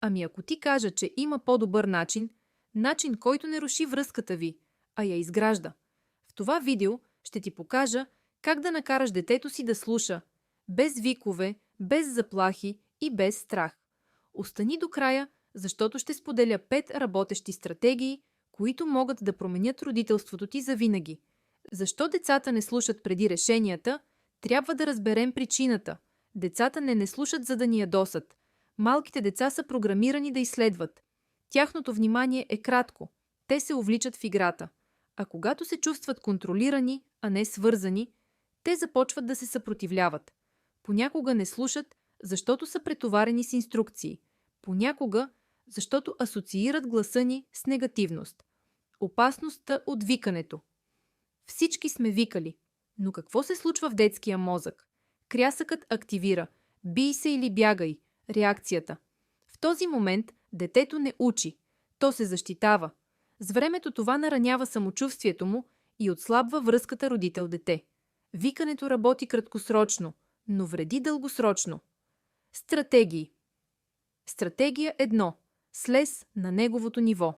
Ами ако ти кажа, че има по-добър начин, който не руши връзката ви, а я изгражда. В това видео ще ти покажа как да накараш детето си да слуша, без викове, без заплахи и без страх. Остани до края, защото ще споделя 5 работещи стратегии, които могат да променят родителството ти завинаги. Защо децата не слушат преди решенията? Трябва да разберем причината. Децата не слушат, за да ни ядосат. Малките деца са програмирани да изследват. Тяхното внимание е кратко. Те се увличат в играта. А когато се чувстват контролирани, а не свързани, те започват да се съпротивляват. Понякога не слушат, защото са претоварени с инструкции. Понякога, защото асоциират гласа ни с негативност. Опасността от викането. Всички сме викали. Но какво се случва в детския мозък? Крясъкът активира. Бий се или бягай. Реакцията. В този момент детето не учи. То се защитава. С времето това наранява самочувствието му и отслабва връзката родител-дете. Викането работи краткосрочно, но вреди дългосрочно. Стратегии. Стратегия 1. Слез на неговото ниво.